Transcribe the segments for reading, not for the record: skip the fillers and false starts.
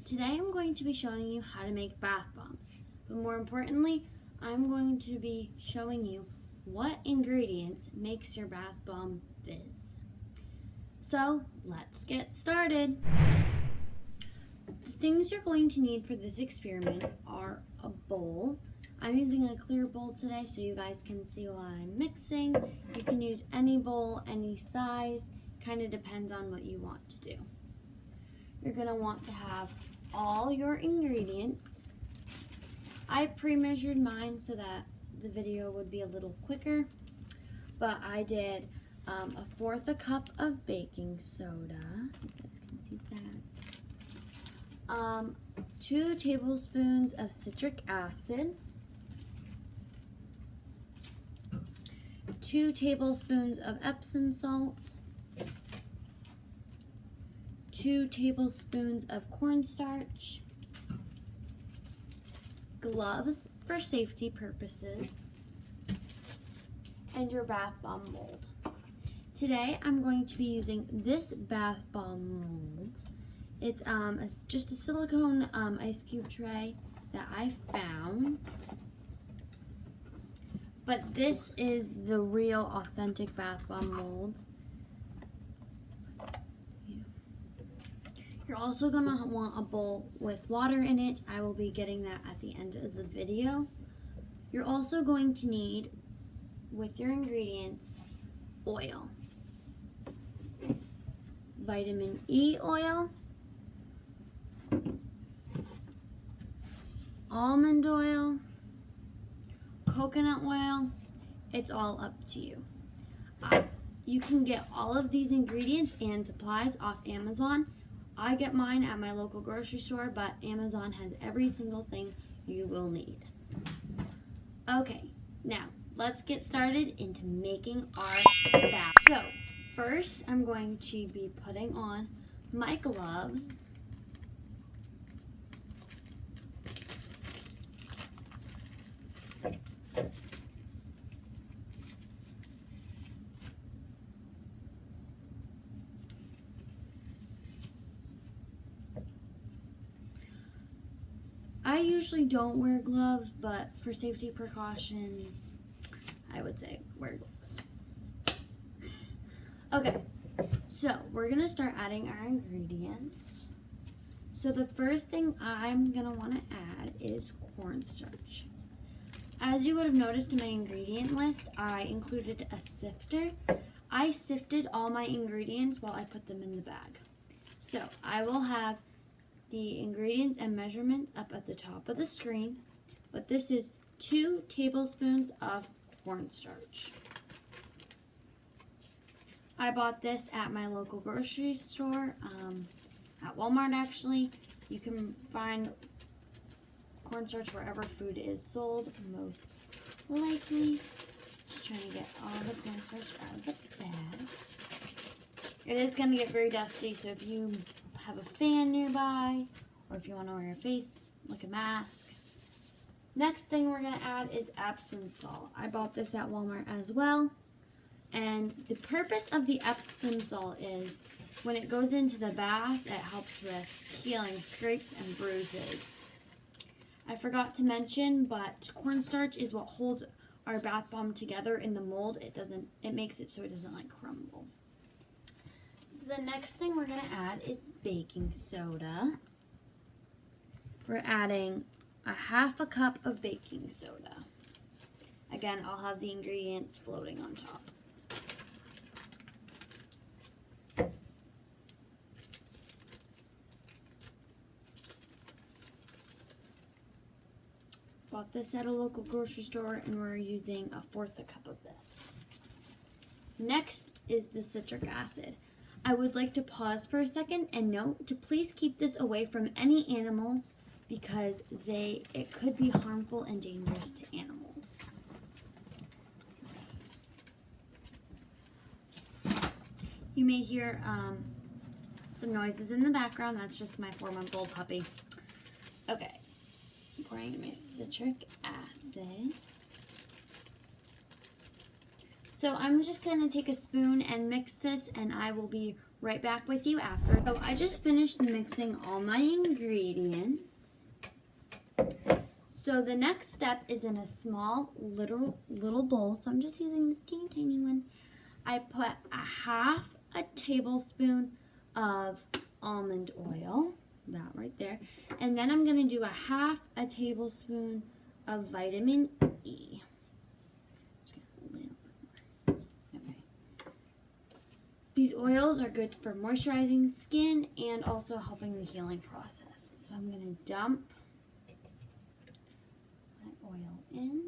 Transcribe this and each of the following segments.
Today I'm going to be showing you how to make bath bombs, but more importantly, I'm going to be showing you what ingredients makes your bath bomb fizz. So let's get started. The things you're going to need for this experiment are a bowl. I'm using a clear bowl today so you guys can see what I'm mixing. You can use any bowl, any size, kind of depends on what you want to do. You're going to want to have all your ingredients. I pre-measured mine so that the video would be a little quicker, but I did 1/4 cup of baking soda. You guys can see that. 2 tablespoons of citric acid. 2 tablespoons of Epsom salt. 2 tablespoons of cornstarch, gloves for safety purposes, and your bath bomb mold. Today I'm going to be using this bath bomb mold. It's just a silicone ice cube tray that I found. But this is the real authentic bath bomb mold. You're also going to want a bowl with water in it. I will be getting that at the end of the video. You're also going to need, with your ingredients, oil. Vitamin E oil, almond oil, coconut oil. It's all up to you. You can get all of these ingredients and supplies off Amazon. I get mine at my local grocery store, but Amazon has every single thing you will need. Okay, now let's get started into making our bath. So first I'm going to be putting on my gloves. I usually don't wear gloves, but for safety precautions, I would say wear gloves. Okay, so we're going to start adding our ingredients. So the first thing I'm going to want to add is cornstarch. As you would have noticed in my ingredient list, I included a sifter. I sifted all my ingredients while I put them in the bag. So I will have the ingredients and measurements up at the top of the screen, but this is 2 tablespoons of cornstarch. I bought this at my local grocery store, at Walmart actually. You can find cornstarch wherever food is sold, most likely. Just trying to get all the cornstarch out of the bag. It is going to get very dusty, so if you have a fan nearby, or if you want to wear a face, like a mask. Next thing we're going to add is Epsom salt. I bought this at Walmart as well. And the purpose of the Epsom salt is when it goes into the bath, it helps with healing scrapes and bruises. I forgot to mention, but cornstarch is what holds our bath bomb together in the mold. It makes it so it doesn't like crumble. The next thing we're going to add is baking soda. We're adding 1/2 cup of baking soda. Again, I'll have the ingredients floating on top. Bought this at a local grocery store, and we're using 1/4 cup of this. Next is the citric acid. I would like to pause for a second and note to please keep this away from any animals because it could be harmful and dangerous to animals. You may hear some noises in the background. That's just my 4-month-old puppy. Okay, I'm pouring my citric acid. So I'm just going to take a spoon and mix this, and I will be right back with you after. So I just finished mixing all my ingredients. So the next step is in a small little bowl. So I'm just using this teeny tiny one. I put a half a tablespoon of almond oil, that right there. And then I'm going to do a half a tablespoon of vitamin E. Okay. These oils are good for moisturizing skin and also helping the healing process. So I'm going to dump my oil in.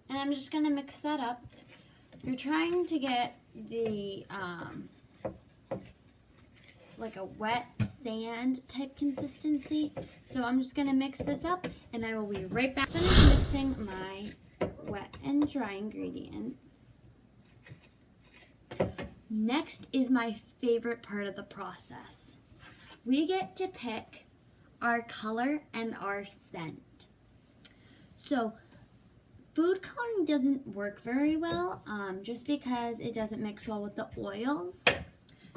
And I'm just going to mix that up. You're trying to get the, like a wet sand type consistency. So I'm just going to mix this up and I will be right back. Finish mixing my wet and dry ingredients. Next is my favorite part of the process. We get to pick our color and our scent. So food coloring doesn't work very well just because it doesn't mix well with the oils.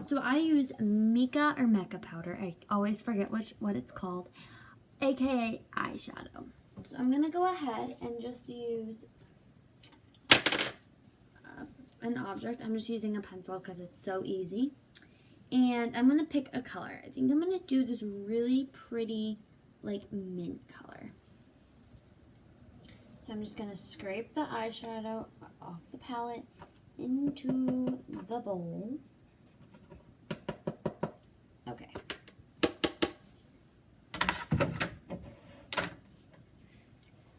So I use mica or mica powder. I always forget what it's called, aka eyeshadow. So I'm going to go ahead and just use an object. I'm just using a pencil because it's so easy. And I'm going to pick a color. I think I'm going to do this really pretty like mint color. So I'm just going to scrape the eyeshadow off the palette into the bowl. Okay.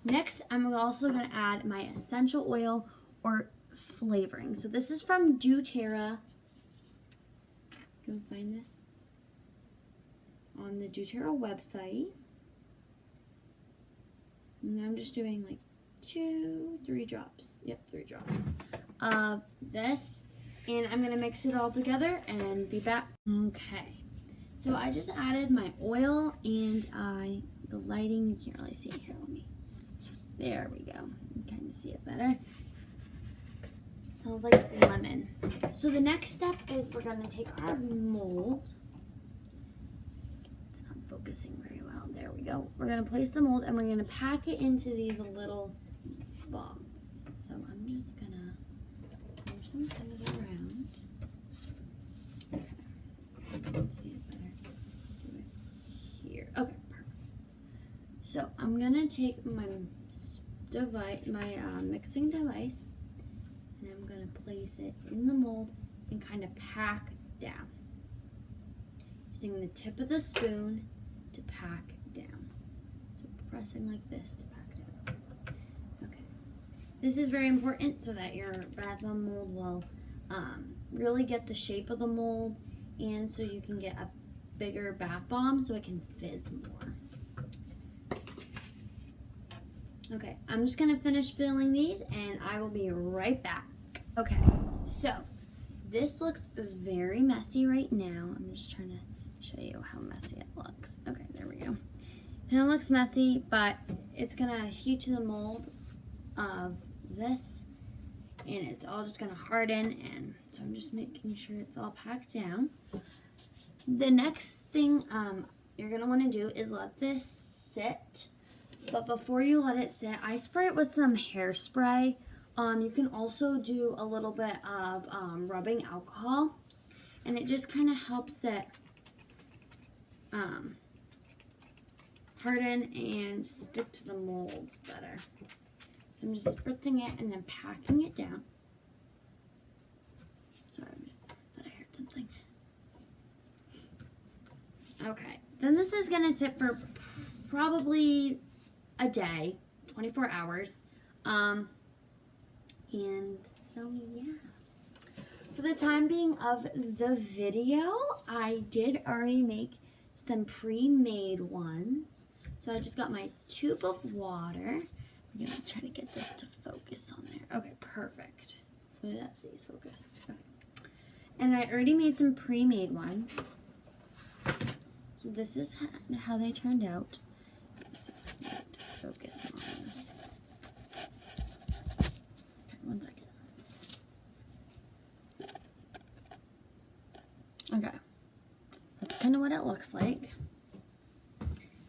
Next, I'm also going to add my essential oil or flavoring. So this is from doTERRA. You can find this on the doTERRA website. And I'm just doing like 3 drops. Yep, 3 drops of this. And I'm going to mix it all together and be back. Okay. So I just added my oil and the lighting, you can't really see it here. There we go. You can kind of see it better. Smells like lemon. So the next step is we're going to take our mold. It's not focusing very well. There we go. We're going to place the mold and we're going to pack it into these little spots. So I'm just going to pour some of it around. Okay. See it better. Do it here. Okay, perfect. So I'm going to take my mixing device, and I'm going to place it in the mold and kind of pack down. Using the tip of the spoon to pack down. So pressing like this to pack down. Okay. This is very important so that your bath bomb mold will really get the shape of the mold, and so you can get a bigger bath bomb so it can fizz more. Okay, I'm just going to finish filling these and I will be right back. Okay, so this looks very messy right now. I'm just trying to show you how messy it looks. Okay, there we go. Kind of looks messy, but it's going to heat to the mold of this and it's all just going to harden, and so I'm just making sure it's all packed down. The next thing you're going to want to do is let this sit. But before you let it sit, I spray it with some hairspray. You can also do a little bit of rubbing alcohol, and it just kind of helps it harden and stick to the mold better. So I'm just spritzing it and then packing it down. Sorry, I thought I heard something. Okay, then this is going to sit for probably a day, 24 hours. And so yeah, for the time being of the video, I did already make some pre-made ones. So I just got my tube of water. I'm gonna try to get this to focus on there. Okay, perfect. Hopefully that stays focused. Okay. And I already made some pre-made ones. So this is how they turned out. Focus on this. looks like.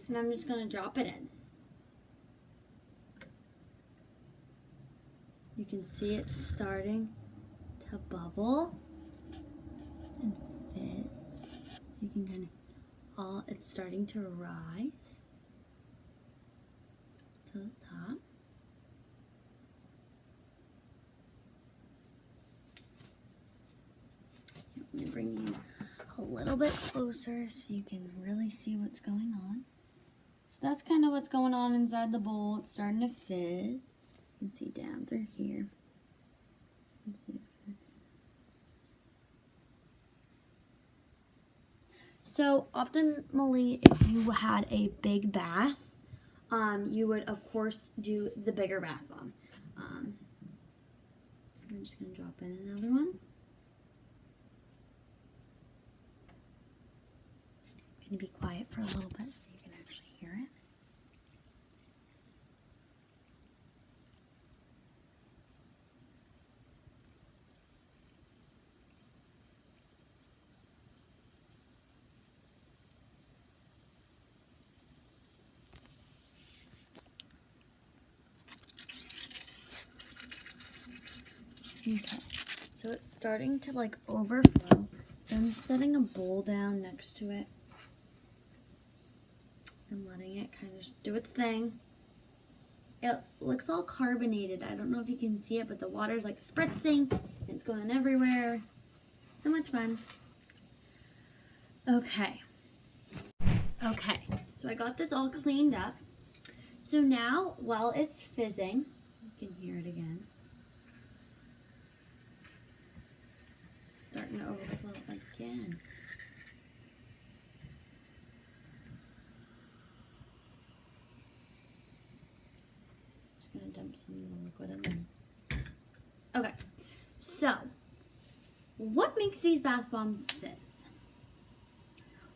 And I'm just going to drop it in. You can see it starting to bubble and fizz. You can kind of, it's starting to rise to the top. Let me bring you a little bit closer so you can really see what's going on. So that's kind of what's going on inside the bowl. It's starting to fizz. You can see down through here. You can see it fizzing. So optimally, if you had a big bath, you would of course do the bigger bath bomb. I'm just going to drop in another one. I'm going to be quiet for a little bit so you can actually hear it. Okay, so it's starting to like overflow. So I'm setting a bowl down next to it and letting it kind of just do its thing. It looks all carbonated. I don't know if you can see it, but the water's like spritzing. It's going everywhere. So much fun. Okay. Okay, so I got this all cleaned up. So now, while it's fizzing, you can hear it again. It's starting to overflow again. Just gonna dump some of the liquid in there. Okay, so what makes these bath bombs fizz?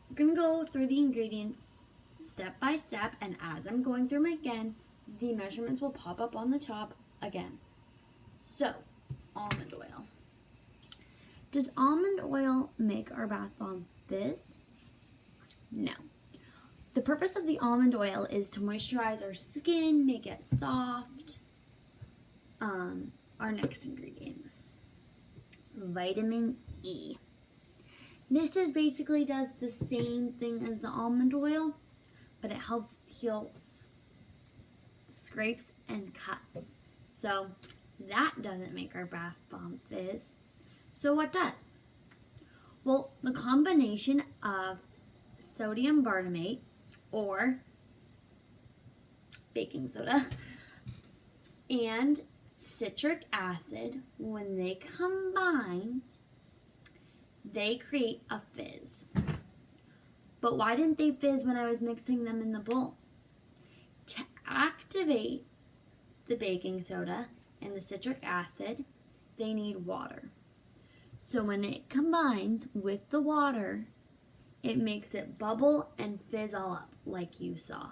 We're gonna go through the ingredients step by step, and as I'm going through them again, the measurements will pop up on the top again. So, almond oil. Does almond oil make our bath bomb fizz? No. The purpose of the almond oil is to moisturize our skin, make it soft. Our next ingredient, vitamin E. This is basically does the same thing as the almond oil, but it helps heal scrapes and cuts. So that doesn't make our bath bomb fizz. So what does? Well, the combination of sodium barbonate or baking soda and citric acid, when they combine, they create a fizz. But why didn't they fizz when I was mixing them in the bowl? To activate the baking soda and the citric acid, they need water. So when it combines with the water, it makes it bubble and fizz all up like you saw.